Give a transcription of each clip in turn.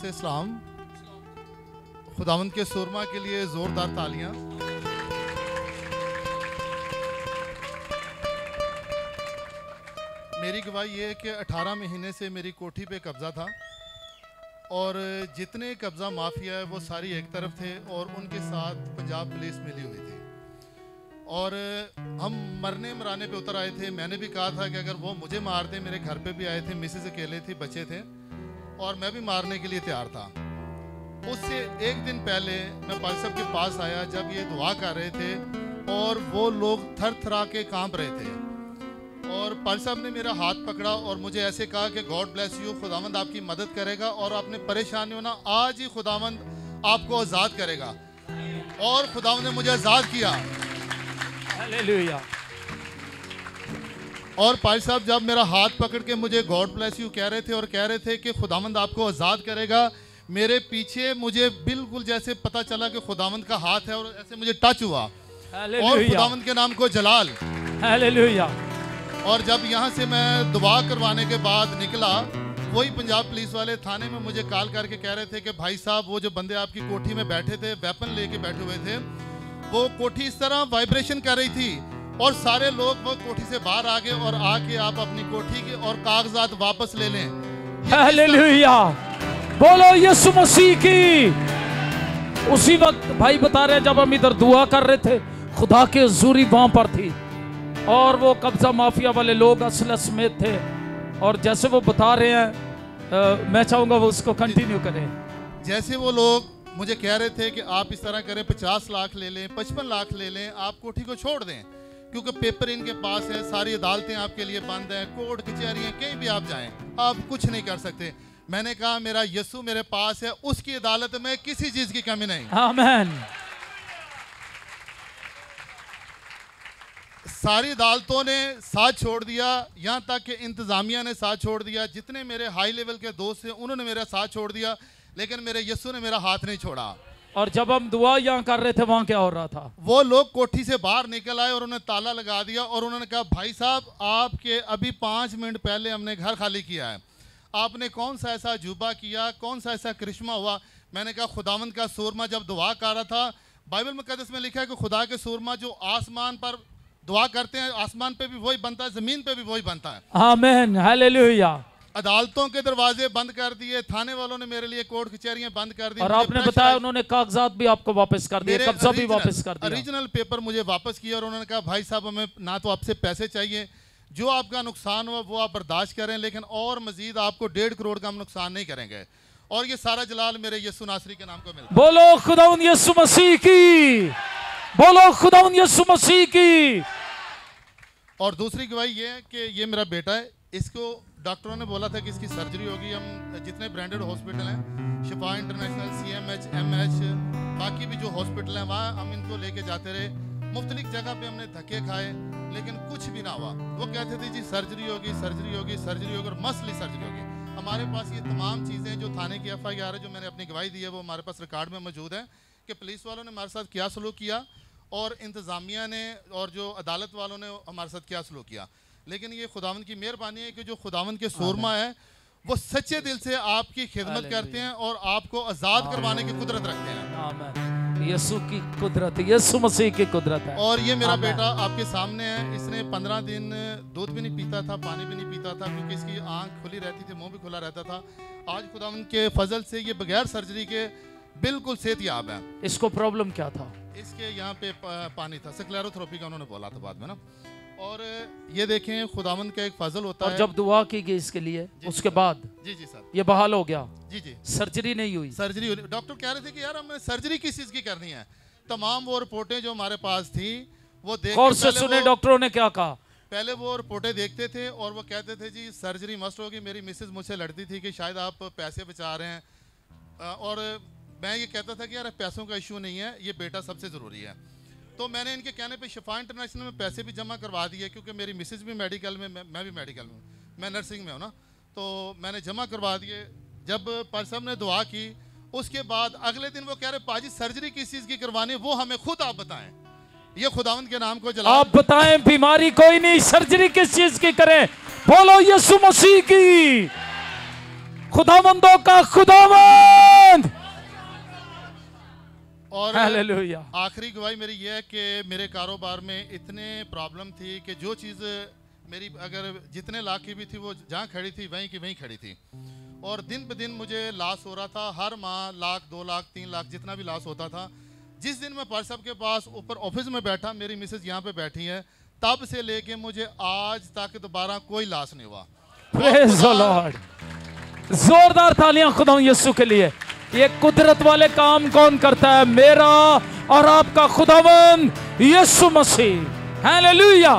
से सलाम। खुदावंद के सूरमा के लिए जोरदार तालियां। मेरी गवाही ये है कि 18 महीने से मेरी कोठी पे कब्जा था और जितने कब्जा माफिया है वो सारी एक तरफ थे और उनके साथ पंजाब पुलिस मिली हुई थी और हम मरने मराने पे उतर आए थे। मैंने भी कहा था कि अगर वो मुझे मार दे, मेरे घर पे भी आए थे, मिसेस अकेले थी, बच्चे थे और मैं भी मारने के लिए तैयार था। उससे एक दिन पहले मैं पाल साहब के पास आया जब ये दुआ कर रहे थे और वो लोग थर थरा के कांप रहे थे और पाल साहब ने मेरा हाथ पकड़ा और मुझे ऐसे कहा कि गॉड ब्लेस यू, खुदावंद आपकी मदद करेगा और आपने परेशानी हो ना, आज ही खुदावंद आपको आज़ाद करेगा। और खुदावंद ने मुझे आज़ाद किया। हालेलुया। और पाल साहब जब मेरा हाथ पकड़ के मुझे गॉड ब्लेस यू कह रहे थे और कह रहे थे कि खुदावंद आपको आज़ाद करेगा, मेरे पीछे मुझे बिल्कुल जैसे पता चला कि खुदावंद का हाथ है और ऐसे मुझे टच हुआ और खुदावंद के नाम को जलाल। हालेलुया। और जब यहाँ से मैं दुआ करवाने के बाद निकला, वही पंजाब पुलिस वाले थाने में मुझे कॉल करके कह रहे थे कि भाई साहब वो जो बंदे आपकी कोठी में बैठे थे, वेपन लेके बैठे हुए थे, वो कोठी इस तरह वाइब्रेशन कर रही थी और सारे लोग वो कोठी से बाहर आ गए और आके आप अपनी कोठी के और कागजात वापस ले लें। हालेलुया। बोलो यीशु मसीह की। उसी वक्त भाई बता रहे हैं जब हम इधर दुआ कर रहे थे, खुदा के हुजूरी वहां पर थी और वो कब्जा माफिया वाले लोग असला समेत थे और जैसे वो बता रहे हैं मैं चाहूंगा वो उसको कंटिन्यू करें। जैसे वो लोग मुझे कह रहे थे कि आप इस तरह करें, 50 लाख ले लें, 55 लाख ले लें, आप कोठी को छोड़ दें क्योंकि पेपर इनके पास है, सारी अदालतें आपके लिए बंद हैं, कोर्ट कचहरियां, कहीं भी आप जाएं आप कुछ नहीं कर सकते। मैंने कहा मेरा यीशु मेरे पास है, उसकी अदालत में किसी चीज की कमी नहीं। आमीन। सारी अदालतों ने साथ छोड़ दिया, यहाँ तक कि इंतजामिया ने साथ छोड़ दिया, जितने मेरे हाई लेवल के दोस्त हैं उन्होंने मेरा साथ छोड़ दिया, लेकिन मेरे यीशु ने मेरा हाथ नहीं छोड़ा। और जब हम दुआ यहाँ कर रहे थे वहाँ क्या हो रहा था? वो लोग कोठी से बाहर निकल आए और उन्होंने ताला लगा दिया और उन्होंने कहा भाई साहब आपके अभी 5 मिनट पहले हमने घर खाली किया है, आपने कौन सा ऐसा अजूबा किया, कौन सा ऐसा करिश्मा हुआ? मैंने कहा खुदावंद का सूरमा जब दुआ कर रहा था, बाइबल मुकद्दस में लिखा है कि खुदा के सूरमा जो आसमान पर दुआ करते हैं, आसमान पे भी वही बनता है, जमीन पे भी वही बनता है। आमीन। हालेलुया। अदालतों के दरवाजे बंद कर दिए, थाने वालों ने मेरे लिए कोर्ट कचहरियां बंद कर दी और आपने बताया उन्होंने कागजात भी आपको वापस कर दिए, कब्जा भी वापस कर दिया, ओरिजिनल पेपर मुझे वापस किया और उन्होंने कहा भाई साहब हमें ना तो आपसे पैसे चाहिए, जो आपका नुकसान हुआ वो आप बर्दाश्त करें, लेकिन और मजीद आपको 1.5 करोड़ का हम नुकसान नहीं करेंगे। और ये सारा जलाल मेरे यीशु नासरी के नाम को मिलता है। बोलो खुदावंद यीशु मसीह की। बोलो खुदावंद यीशु मसीह की। और दूसरी गवाही ये है कि ये मेरा बेटा है, इसको डॉक्टरों ने बोला था कि इसकी सर्जरी होगी। हम जितने ब्रांडेड हॉस्पिटल हैं, शिफा इंटरनेशनल, CMH, MH, बाकी भी जो हॉस्पिटल हैं, वहाँ हम इनको लेके जाते रहे। मुख्तलिफ जगह पे हमने धक्के खाए लेकिन कुछ भी ना हुआ। वो कहते थे जी सर्जरी होगी, सर्जरी होगी, सर्जरी होगी और मसली सर्जरी होगी। हमारे पास ये तमाम चीज़ें जो थाने की FIR है, जो मैंने अपनी गवाही दी है, वो हमारे पास रिकॉर्ड में मौजूद है कि पुलिस वालों ने हमारे साथ क्या सलूक किया और इंतज़ामिया ने और जो अदालत वालों ने हमारे साथ क्या सलूक किया। लेकिन ये खुदावंद की मेहरबानी है कि जो खुदावंद के सूरमा है वो सच्चे दिल से आपकी खिदमत करते हैं और आपको आज़ाद करवाने की कुदरत रखते हैं। यीशु की कुदरत, यीशु मसीह की कुदरत है। और ये मेरा बेटा आपके सामने है, इसने 15 दिन दूध भी नहीं पीता था, पानी भी नहीं पीता था क्योंकि इसकी आंख खुली रहती थी, मुंह भी खुला रहता था। आज खुदावंद के फजल से ये बगैर सर्जरी के बिल्कुल सेहतयाब है। इसको प्रॉब्लम क्या था? इसके यहाँ पे पानी था, स्क्लेरोथेरेपी का उन्होंने बोला था बाद में ना। और ये देखें खुदावंद का एक फजल होता है। जब दुआ की गई इसके लिए उसके बाद जी सर ये बहाल हो गया। जी सर्जरी नहीं हुई। सर्जरी डॉक्टर कह रहे थे कि यार हमें सर्जरी किस चीज़ की करनी है। तमाम वो रिपोर्टें जो हमारे पास थी वो देख गौर से सुने डॉक्टरों ने क्या कहा। पहले वो रिपोर्टें देखते थे और वो कहते थे जी सर्जरी मस्ट होगी। मेरी मिसेज मुझसे लड़ती थी कि शायद आप पैसे बचा रहे हैं और मैं ये कहता था कि यार पैसों का इशू नहीं है, ये बेटा सबसे ज़रूरी है। तो मैंने इनके कहने पे शिफा इंटरनेशनल में पैसे भी जमा करवा दिए क्योंकि मेरी मिसेज भी मेडिकल में, मैं भी मेडिकल में, मैं नर्सिंग में हूँ ना, तो मैंने जमा करवा दिए। जब पाल साहब ने दुआ की उसके बाद अगले दिन वो कह रहे पाजी सर्जरी किस चीज़ की करवानी है वो हमें खुद आप बताएं। ये खुदावंद के नाम को जला आप बताएं, बीमारी कोई नहीं, सर्जरी किस चीज की करें? बोलो यीशु मसीह की। खुदावंदों का खुदावंद। और हालेलुया। आखिरी गवाही मेरी यह है कि मेरे कारोबार में इतने प्रॉब्लम थी कि जो चीज़ मेरी अगर जितने लाख की भी थी वो जहाँ खड़ी थी वहीं की वहीं खड़ी थी, और दिन ब दिन मुझे लॉस हो रहा था। हर माह लाख, 2 लाख, 3 लाख जितना भी लॉस होता था। जिस दिन मैं पार साहब के पास ऊपर ऑफिस में बैठा, मेरी मिसेज यहाँ पे बैठी है, तब से लेके मुझे आज तक दोबारा कोई लॉस नहीं हुआ। Praise the Lord. जोरदार तालियां खुदा यीशु के लिए। ये कुदरत वाले काम कौन करता है? मेरा और आपका खुदावंद यीशु मसीह। हालेलुया।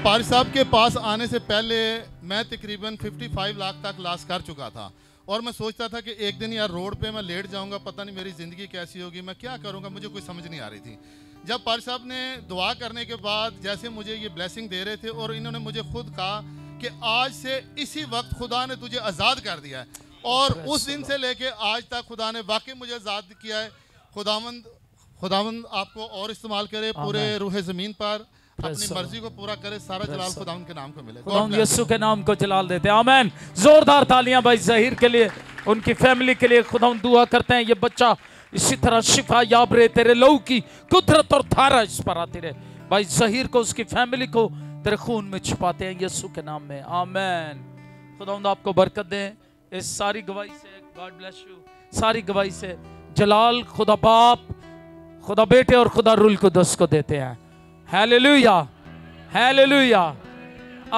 पार साहब के पास आने से पहले मैं तकरीबन 55 लाख तक लॉस कर चुका था, और मैं सोचता था कि एक दिन यार रोड पे मैं लेट जाऊंगा, पता नहीं मेरी ज़िंदगी कैसी होगी, मैं क्या करूंगा, मुझे कोई समझ नहीं आ रही थी। जब पार साहब ने दुआ करने के बाद जैसे मुझे ये ब्लेसिंग दे रहे थे, और इन्होंने मुझे खुद कहा कि आज से इसी वक्त खुदा ने तुझे आज़ाद कर दिया है, और उस दिन से लेके आज तक खुदा ने वाकई मुझे आज़ाद किया है। खुदावंद आपको और इस्तेमाल करे पूरे रूह ज़मीन पर, अपनी मर्जी को पूरा करे, सारा जलाल खुदावंद के नाम को मिले। खुदावंद यीशु के नाम को जलाल देते हैं। आमीन। जोरदार तालियां भाई ज़हीर के लिए, उनकी फैमिली के लिए। खुदावंद दुआ करते हैं ये बच्चा इसी तरह शिफा याब रहे, तेरे लहू की कुदरत और धारा इस पर आती रहे। भाई ज़हीर को, उसकी फैमिली को तेरे खून में छुपाते हैं यीशु के नाम में। आमीन। खुदावंद आपको बरकत दे इस सारी गवाही से। God bless you. सारी गवाही से जलाल खुदा बाप, खुदा बेटे और खुदा रूल कुदस को देते हैं। Hallelujah, hallelujah.